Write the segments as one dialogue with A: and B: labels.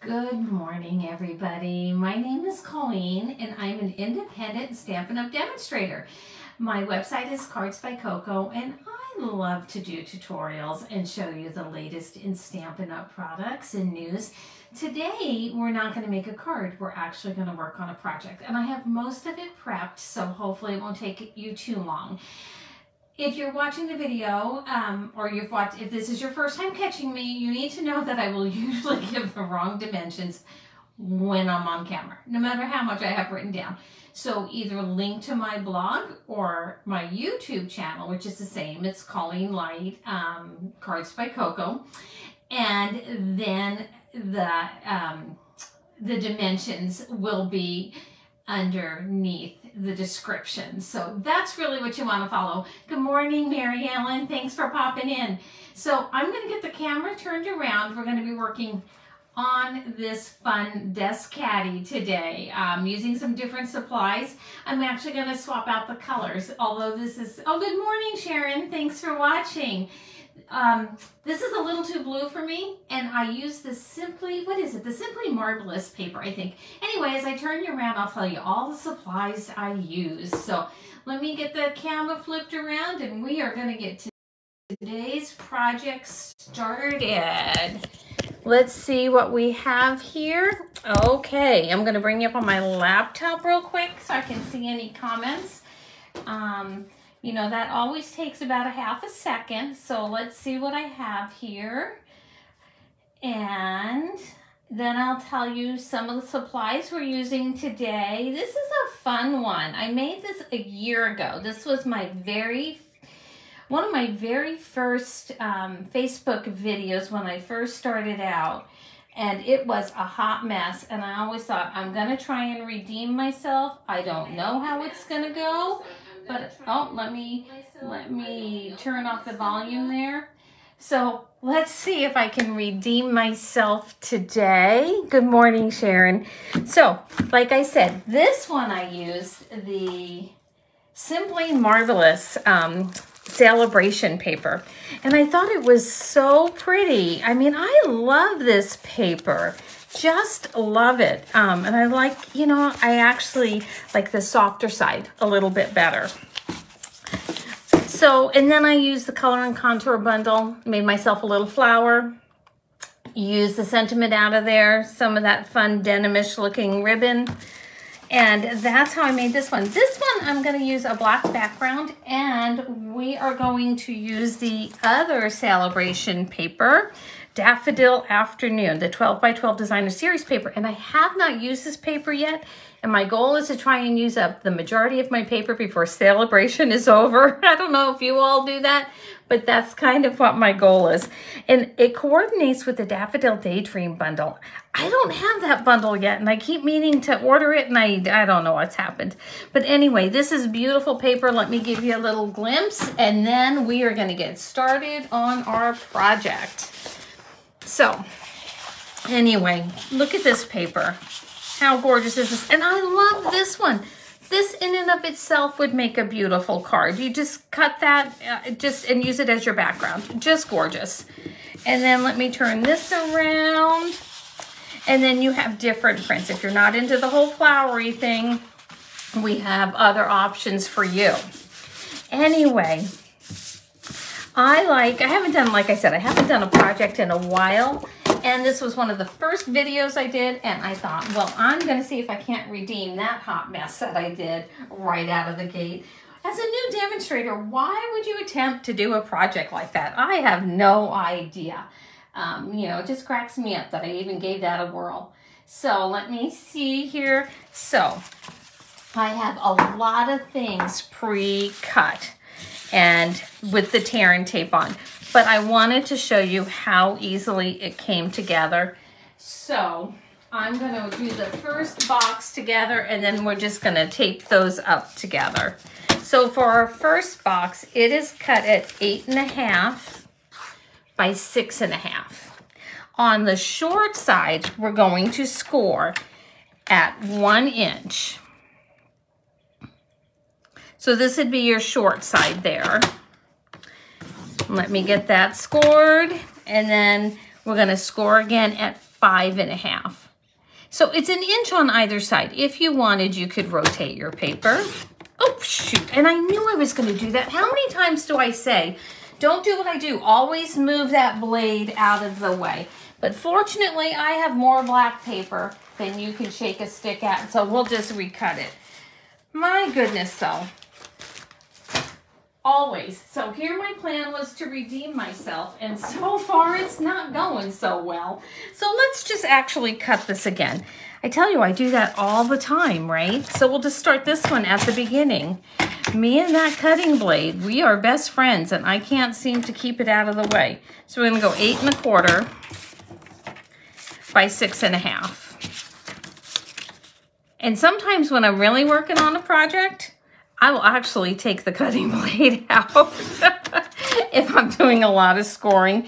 A: Good morning, everybody. My name is Colleen, and I'm an independent Stampin' Up! Demonstrator. My website is Cards by Coco, and I love to do tutorials and show you the latest in Stampin' Up! Products and news. Today, we're not going to make a card. We're actually going to work on a project, and I have most of it prepped, so hopefully it won't take you too long. If you're watching the video, or if this is your first time catching me, you need to know that I will usually give the wrong dimensions when I'm on camera, no matter how much I have written down. So either link to my blog or my YouTube channel, which is the same. It's Colleen Light, Cards by Coco. And then the dimensions will be underneath the description. So that's really what you want to follow. Good morning, Mary Ellen. Thanks for popping in. So I'm going to get the camera turned around. We're going to be working on this fun desk caddy today. Using some different supplies. I'm actually going to swap out the colors, although this is, oh, good morning, Sharon. Thanks for watching. This is a little too blue for me, and I use the Simply, what is it? The Simply Marvelous paper, I think. Anyway, as I turn you around, I'll tell you all the supplies I use. So let me get the camera flipped around, and we are going to get today's project started. Let's see what we have here. Okay, I'm going to bring you up on my laptop real quick so I can see any comments. You know, that always takes about a half a second. So let's see what I have here. And then I'll tell you some of the supplies we're using today. This is a fun one. I made this a year ago. This was one of my very first Facebook videos when I first started out. And it was a hot mess. And I always thought, I'm going to try and redeem myself. I don't know how it's going to go. But, oh, let me turn off the volume there. So let's see if I can redeem myself today. Good morning, Sharon. So, like I said, this one I used the Simply Marvelous celebration paper. And I thought it was so pretty. I mean, I love this paper. Just love it. And I like, you know, I actually like the softer side a little bit better. So, and then I used the color and contour bundle, made myself a little flower, used the sentiment out of there, some of that fun denimish looking ribbon. And that's how I made this one. This one, I'm going to use a black background, and we are going to use the other celebration paper, Daffodil Afternoon, the 12 by 12 designer series paper. And I have not used this paper yet. And my goal is to try and use up the majority of my paper before celebration is over. I don't know if you all do that, but that's kind of what my goal is. And it coordinates with the Daffodil Daydream bundle. I don't have that bundle yet, and I keep meaning to order it, and I don't know what's happened. But anyway, this is beautiful paper. Let me give you a little glimpse, and then we are going to get started on our project. So, anyway, look at this paper. How gorgeous is this? And I love this one. This in and of itself would make a beautiful card. You just cut that and use it as your background. Just gorgeous. And then let me turn this around. And then you have different prints. If you're not into the whole flowery thing, we have other options for you. Anyway, I haven't done, like I said, I haven't done a project in a while. And this was one of the first videos I did, and I thought, well, I'm going to see if I can't redeem that hot mess that I did right out of the gate. As a new demonstrator, why would you attempt to do a project like that? I have no idea. You know, it just cracks me up that I even gave that a whirl. So let me see here. So I have a lot of things pre-cut and with the tear and tape on. But I wanted to show you how easily it came together. So I'm going to do the first box together, and then we're just going to tape those up together. So for our first box, it is cut at 8.5 by 6.5. On the short side, we're going to score at 1 inch. So this would be your short side there. Let me get that scored, and then We're going to score again at 5.5. So it's 1 inch on either side. If you wanted, you could rotate your paper. Oh, shoot. And I knew I was going to do that. How many times do I say, don't do what I do. Always move that blade out of the way. But fortunately, I have more black paper than you can shake a stick at. So we'll just recut it. My goodness, though. Always. So here my plan was to redeem myself, and so far it's not going so well. So let's just actually cut this again. I tell you, I do that all the time, right? So we'll just start this one at the beginning. Me and that cutting blade, we are best friends, and I can't seem to keep it out of the way. So we're gonna go 8 1/4 by 6.5. And sometimes when I'm really working on a project, I will actually take the cutting blade out if I'm doing a lot of scoring.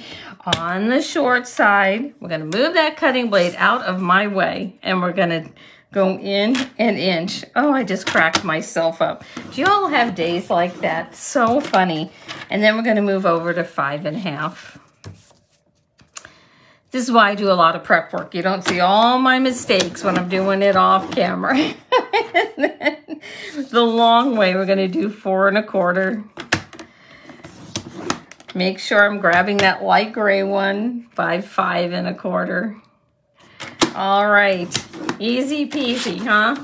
A: On the short side, we're going to move that cutting blade out of my way, and we're going to go in 1 inch. Oh, I just cracked myself up. Do you all have days like that? So funny. And then we're going to move over to 5.5. This is why I do a lot of prep work. You don't see all my mistakes when I'm doing it off camera. And then the long way, we're going to do 4 1/4. Make sure I'm grabbing that light gray one by 5 1/4. All right, easy peasy, huh?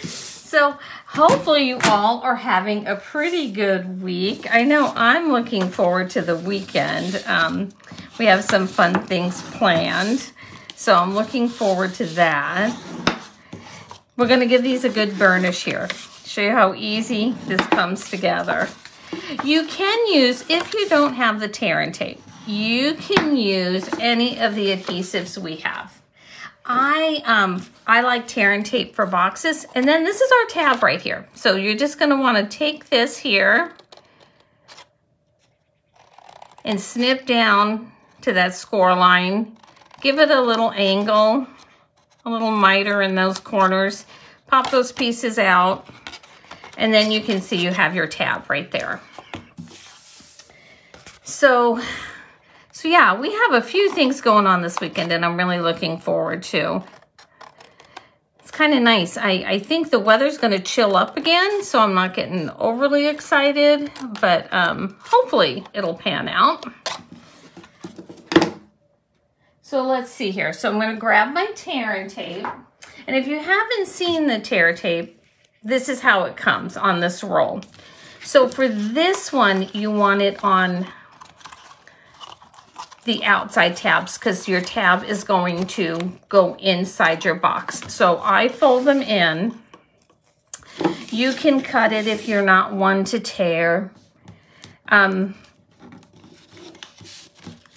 A: So hopefully you all are having a pretty good week. I know I'm looking forward to the weekend. We have some fun things planned, so I'm looking forward to that. We're going to give these a good burnish here. Show you how easy this comes together. You can use, if you don't have the tear and tape, you can use any of the adhesives we have. I like tear and tape for boxes, and then this is our tab right here. So you're just going to want to take this here and snip down to that score line. Give it a little angle, a little miter in those corners. Pop those pieces out, and then you can see you have your tab right there. So yeah, we have a few things going on this weekend, and I'm really looking forward to. It's kind of nice. I think the weather's going to chill up again, so I'm not getting overly excited, but hopefully it'll pan out. So let's see here. So I'm going to grab my tear and tape. And if you haven't seen the tear tape, this is how it comes on this roll. So for this one, you want it on the outside tabs because your tab is going to go inside your box. So I fold them in. You can cut it if you're not one to tear.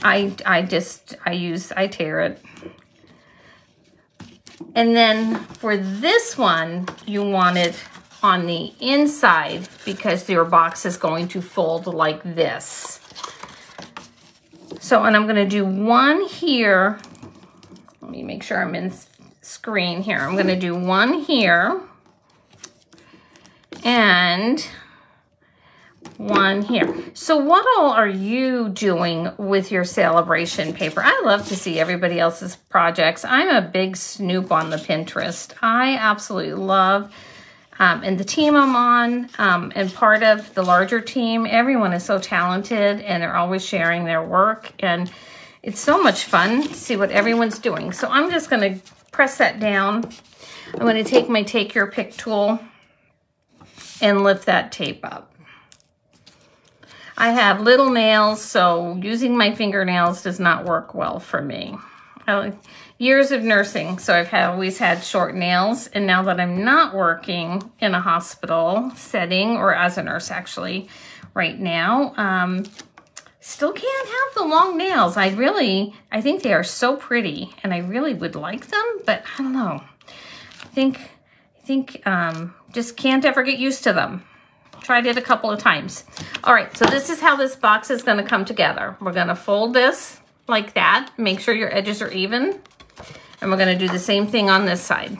A: I tear it. And then for this one, you want it on the inside because your box is going to fold like this. So, and I'm going to do one here. Let me make sure I'm in screen here. I'm going to do one here and one here. So what all are you doing with your celebration paper? I love to see everybody else's projects. I'm a big snoop on the Pinterest. I absolutely love, and the team I'm on, and part of the larger team, everyone is so talented and they're always sharing their work, and it's so much fun to see what everyone's doing. So I'm just going to press that down. I'm going to take my Take Your Pick tool and lift that tape up. I have little nails, so using my fingernails does not work well for me. Years of nursing, so I've always had short nails, and now that I'm not working in a hospital setting, or as a nurse actually, right now, still can't have the long nails. I think they are so pretty, and I really would like them, but I don't know. I think just can't ever get used to them. Tried it a couple of times. All right, so this is how this box is going to come together. We're going to fold this like that. Make sure your edges are even. And we're going to do the same thing on this side.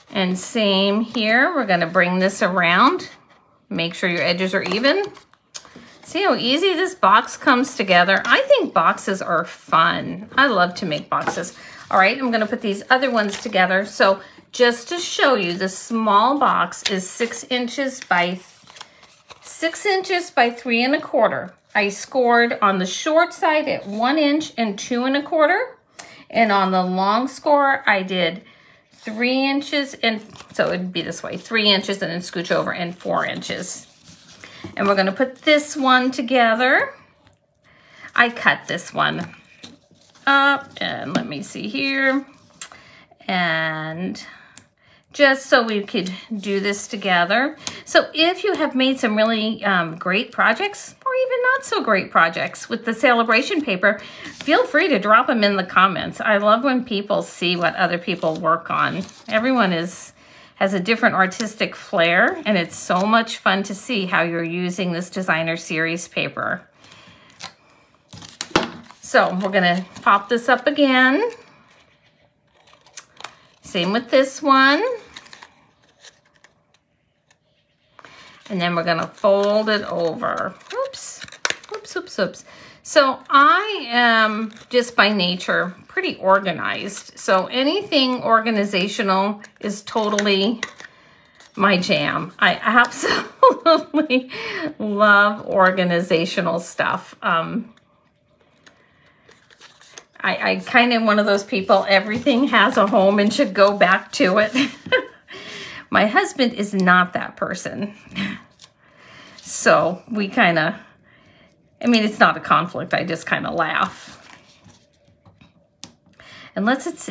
A: And same here. We're going to bring this around Make sure your edges are even. See how easy this box comes together? I think boxes are fun. I love to make boxes. All right, I'm gonna put these other ones together. So just to show you, the small box is 6 inches by 3 1/4. I scored on the short side at 1 inch and 2 1/4. And on the long score, I did 3 inches, and so it'd be this way, 3 inches and then scooch over and 4 inches. And we're gonna put this one together. I cut this one up, and let me see here. And just so we could do this together. So if you have made some really great projects, or even not so great projects with the celebration paper, feel free to drop them in the comments. I love when people see what other people work on. Everyone has a different artistic flair, and it's so much fun to see how you're using this designer series paper. So we're gonna pop this up again. Same with this one. And then we're gonna fold it over. Oops, oops, oops, oops. So I am just by nature pretty organized. So anything organizational is totally my jam. I absolutely love organizational stuff. I kind of one of those people, everything has a home and should go back to it. My husband is not that person. So we kind of, I mean, it's not a conflict. I just kind of laugh. Unless it's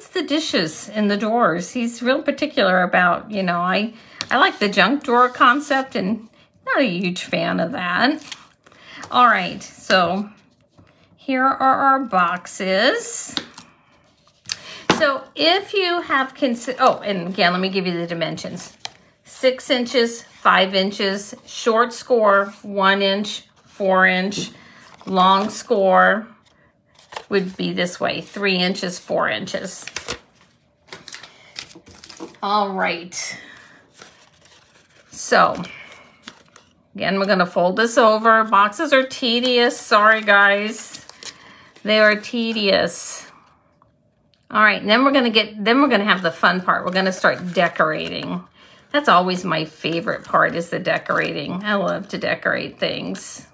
A: the dishes in the drawers. He's real particular about, you know, I like the junk drawer concept and not a huge fan of that. All right, so here are our boxes. So if you have, oh, and again, let me give you the dimensions. 6 inches, 5 inches, short score, 1 inch, 4 inch, long score would be this way, 3 inches, 4 inches. All right. So, again, we're gonna fold this over. Boxes are tedious, sorry guys. They are tedious. All right, and then we're gonna have the fun part. We're gonna start decorating. That's always my favorite part, is the decorating. I love to decorate things.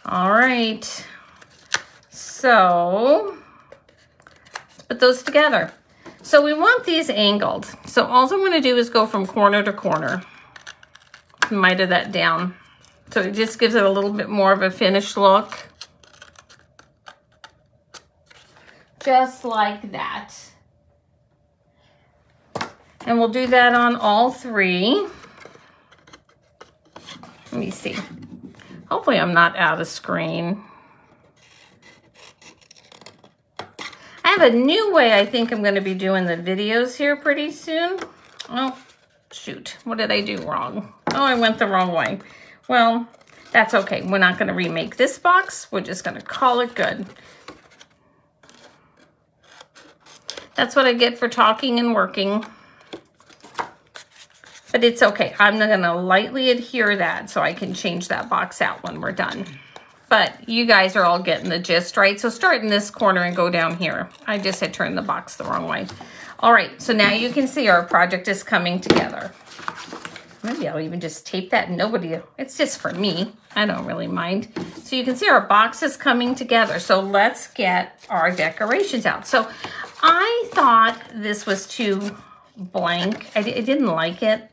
A: All right, so let's put those together. So we want these angled. So all I'm gonna do is go from corner to corner. Miter that down. So it just gives it a little bit more of a finished look. Just like that. And we'll do that on all 3. Let me see. Hopefully I'm not out of screen. I have a new way I think I'm going to be doing the videos here pretty soon. Oh, shoot. What did I do wrong? Oh, I went the wrong way. Well, that's okay. We're not going to remake this box. We're just going to call it good. That's what I get for talking and working. But it's okay. I'm going to lightly adhere that so I can change that box out when we're done. But you guys are all getting the gist, right? So start in this corner and go down here. I just had turned the box the wrong way. All right, so now you can see our project is coming together. Maybe I'll even just tape that. It's just for me. I don't really mind. So you can see our box is coming together. So let's get our decorations out. So I thought this was too blank. I didn't like it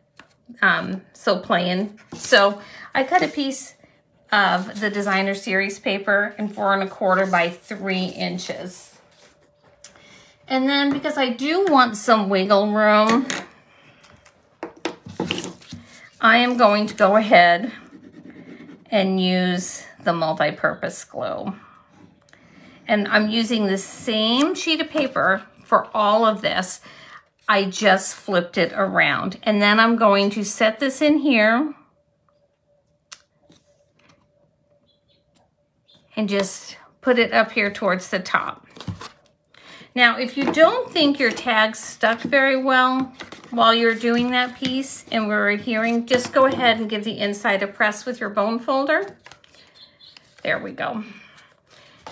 A: so plain. So I cut a piece of the designer series paper in 4 1/4 by 3 inches. And then because I do want some wiggle room, I am going to go ahead and use the multi-purpose glue. And I'm using the same sheet of paper for all of this. I just flipped it around. And then I'm going to set this in here and just put it up here towards the top. Now, if you don't think your tag's stuck very well, while you're doing that piece and we're adhering, just go ahead and give the inside a press with your bone folder. There we go.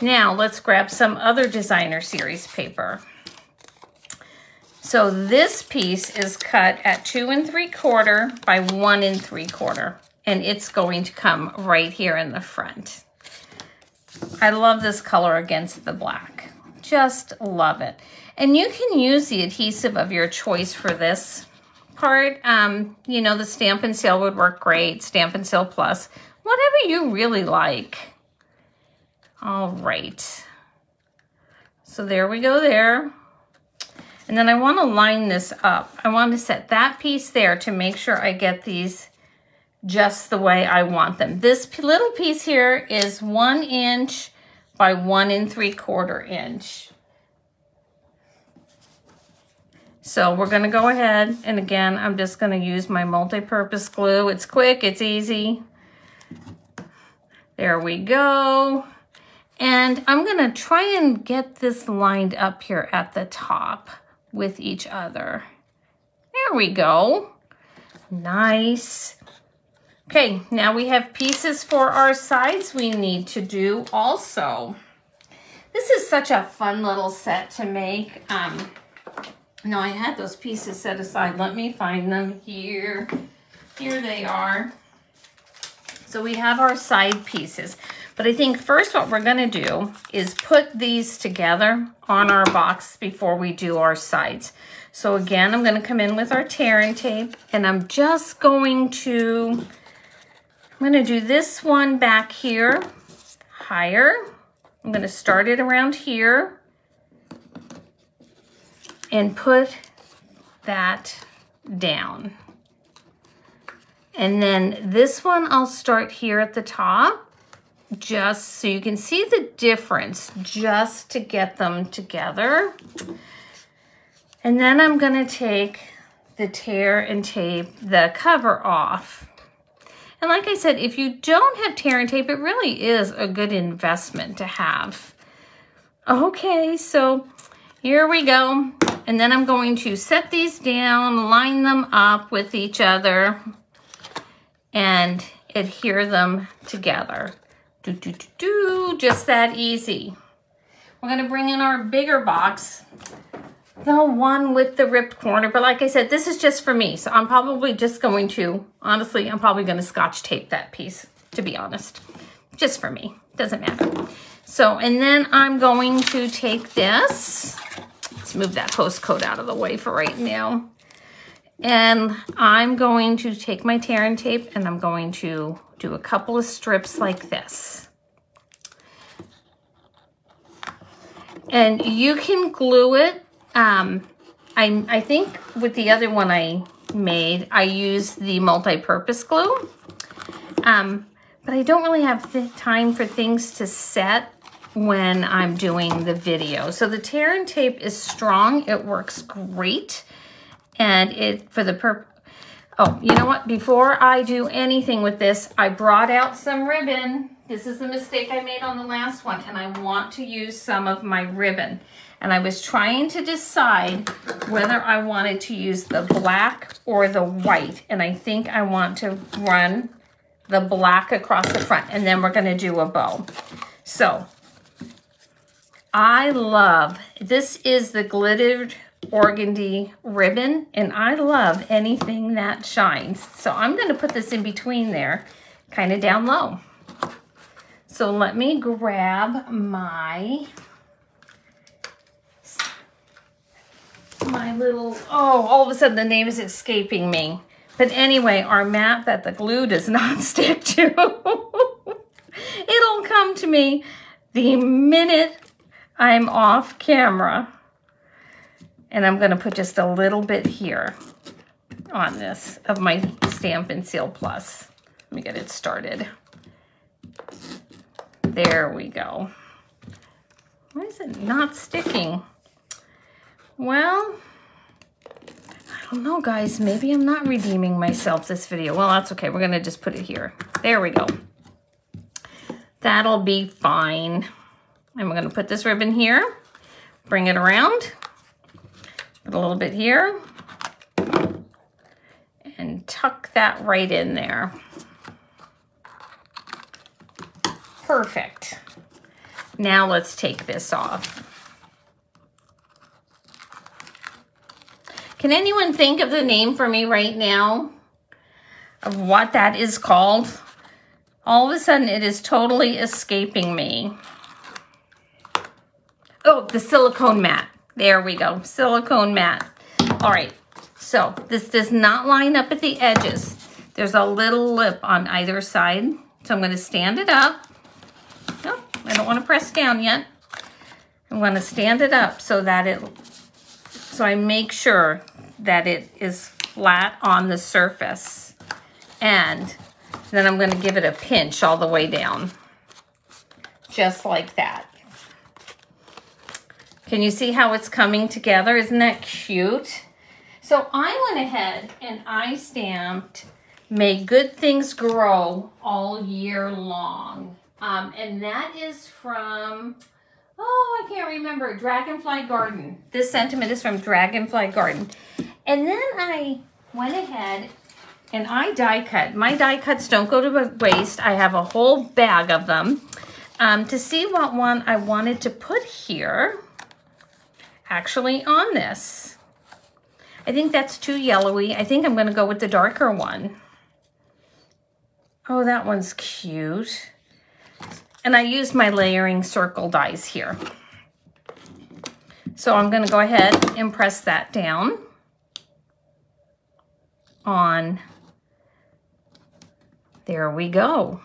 A: Now let's grab some other designer series paper. So this piece is cut at 2 3/4 by 1 3/4, and it's going to come right here in the front. I love this color against the black. Just love it. And you can use the adhesive of your choice for this part. You know, the Stampin' Seal would work great, Stampin' Seal Plus, whatever you really like. All right. So there we go there. And then I want to line this up. I want to set that piece there to make sure I get these just the way I want them. This little piece here is 1 inch by 1 3/4 inch. So we're going to go ahead, and again, I'm just going to use my multi-purpose glue. It's quick, it's easy. There we go. And I'm going to try and get this lined up here at the top with each other. There we go. Nice. Okay, now we have pieces for our sides we need to do also. This is such a fun little set to make. No, I had those pieces set aside. Let me find them here. Here they are. So we have our side pieces. But I think first what we're going to do is put these together on our box before we do our sides. So again, I'm going to come in with our tear and tape, and I'm just going to, I'm going to do this one back here, higher. I'm going to start it around here and put that down. And then this one I'll start here at the top, just so you can see the difference, just to get them together. And then I'm gonna take the tear and tape the cover off. And like I said, if you don't have tear and tape, it really is a good investment to have. Okay, so here we go. And then I'm going to set these down, line them up with each other, and adhere them together. Just that easy. We're going to bring in our bigger box, the one with the ripped corner. But like I said, this is just for me. So I'm probably just going to, honestly, I'm probably going to Scotch tape that piece, to be honest. Just for me. Doesn't matter. So, and then I'm going to take this. Let's move that postcode out of the way for right now. And I'm going to take my tear and tape, and I'm going to do a couple of strips like this. And you can glue it. I think with the other one I made, I used the multi-purpose glue. But I don't really have the time for things to set when I'm doing the video. So the tear and tape is strong. It works great. And it, for the purpose, oh, you know what? Before I do anything with this, I brought out some ribbon. This is the mistake I made on the last one, and I want to use some of my ribbon. And I was trying to decide whether I wanted to use the black or the white. And I think I want to run the black across the front, and then we're gonna do a bow. So, I love, this is the glittered organdy ribbon, and I love anything that shines. So I'm going to put this in between there, kind of down low. So let me grab my little, oh, all of a sudden the name is escaping me. But anyway, our mat that the glue does not stick to. It'll come to me the minute I'm off camera. And I'm going to put just a little bit here on this of my Stampin' Seal Plus. Let me get it started. There we go. Why is it not sticking? Well, I don't know, guys. Maybe I'm not redeeming myself this video. Well, that's okay. We're going to just put it here. There we go. That'll be fine. And we're going to put this ribbon here. Bring it around. Put a little bit here. tuck that right in there. Perfect. Now let's take this off. Can anyone think of the name for me right now of what that is called? All of a sudden it is totally escaping me. Oh, the silicone mat. There we go, silicone mat. All right, so this does not line up at the edges. There's a little lip on either side. So I'm gonna stand it up. Oh, I don't wanna press down yet. I'm gonna stand it up so that so I make sure that it is flat on the surface. And then I'm gonna give it a pinch all the way down. Just like that. Can you see how it's coming together? Isn't that cute? So I went ahead and I stamped "May Good Things Grow All Year Long." And that is from, oh, I can't remember, Dragonfly Garden. This sentiment is from Dragonfly Garden. And then I went ahead and I die cut. My die cuts don't go to waste. I have a whole bag of them to see what one I wanted to put here. Actually on this. I think that's too yellowy. I think I'm gonna go with the darker one. Oh, that one's cute. And I used my layering circle dies here. So I'm gonna go ahead and press that down on, there we go.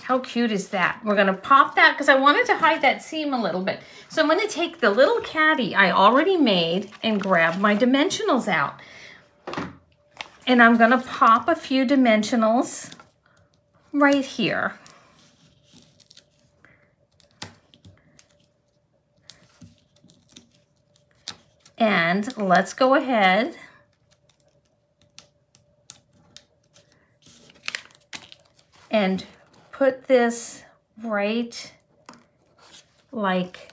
A: How cute is that? We're gonna pop that because I wanted to hide that seam a little bit. So I'm gonna take the little caddy I already made and grab my dimensionals out. And I'm gonna pop a few dimensionals right here. And let's go ahead and put this right like,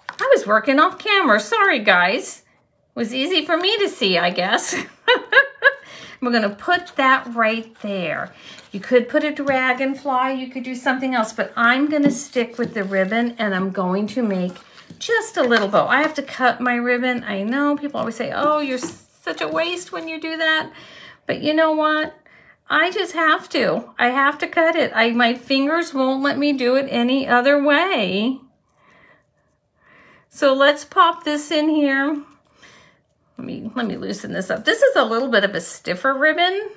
A: I was working off camera, sorry guys. It was easy for me to see, I guess. We're gonna put that right there. You could put a dragonfly, you could do something else, but I'm gonna stick with the ribbon and I'm going to make just a little bow. I have to cut my ribbon. I know people always say, oh, you're such a waste when you do that. But you know what? I just have to. I have to cut it. My fingers won't let me do it any other way. So let's pop this in here. Let me loosen this up. This is a little bit of a stiffer ribbon.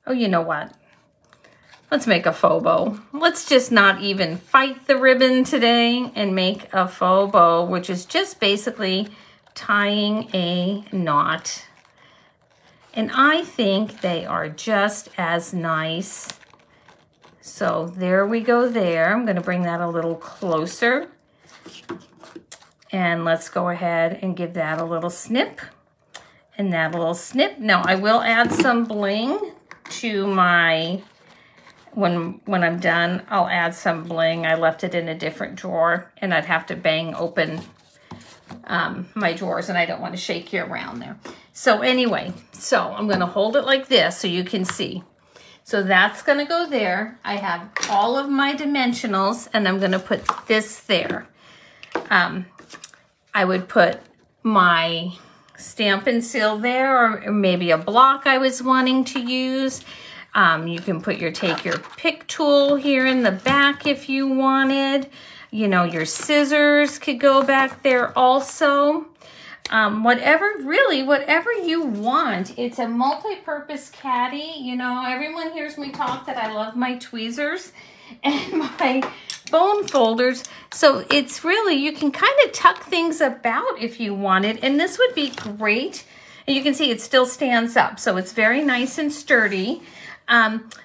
A: Oh, you know what? Let's make a faux bow. Let's just not even fight the ribbon today and make a faux bow, which is just basically tying a knot. And I think they are just as nice. So there we go there. I'm gonna bring that a little closer. And let's go ahead and give that a little snip and that a little snip. Now I will add some bling to my, when I'm done, I'll add some bling. I left it in a different drawer and I'd have to bang open my drawers and I don't want to shake you around there. So anyway, so I'm gonna hold it like this so you can see. So that's gonna go there. I have all of my dimensionals and I'm gonna put this there. I would put my stamp and seal there, or maybe a block I was wanting to use. You can put take your pick tool here in the back if you wanted. You know, your scissors could go back there also. Whatever you want. It's a multi-purpose caddy. You know, everyone hears me talk that I love my tweezers and my bone folders. So it's really, you can kind of tuck things about if you wanted, and this would be great. And you can see it still stands up, so it's very nice and sturdy.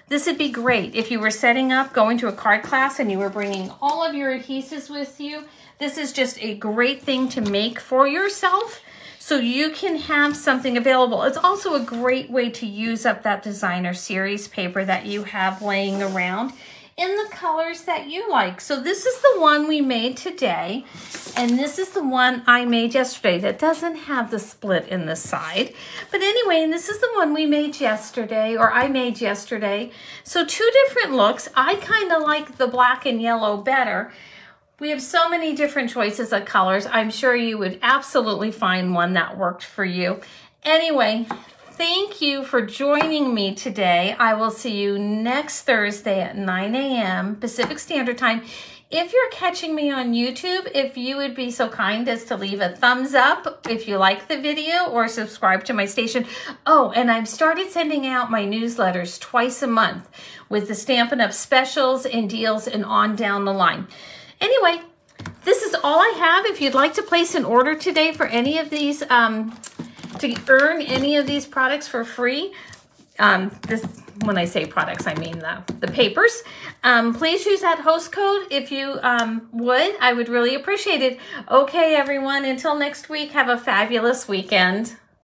A: This would be great if you were setting up, going to a card class, and you were bringing all of your adhesives with you. This is just a great thing to make for yourself so you can have something available. It's also a great way to use up that designer series paper that you have laying around. in the colors that you like. So this is the one we made today, and this is the one I made yesterday that doesn't have the split in the side. But anyway, and this is the one we made yesterday, or I made yesterday. So two different looks. I kind of like the black and yellow better. We have so many different choices of colors. I'm sure you would absolutely find one that worked for you. Anyway, thank you for joining me today. I will see you next Thursday at 9 a.m. Pacific Standard Time. If you're catching me on YouTube, if you would be so kind as to leave a thumbs up if you like the video, or subscribe to my station. Oh, and I've started sending out my newsletters twice a month with the Stampin' Up! Specials and deals and on down the line. Anyway, this is all I have. If you'd like to place an order today for any of these, to earn any of these products for free, when I say products, I mean the papers, please use that host code if you would. I would really appreciate it. Okay, everyone, until next week, have a fabulous weekend.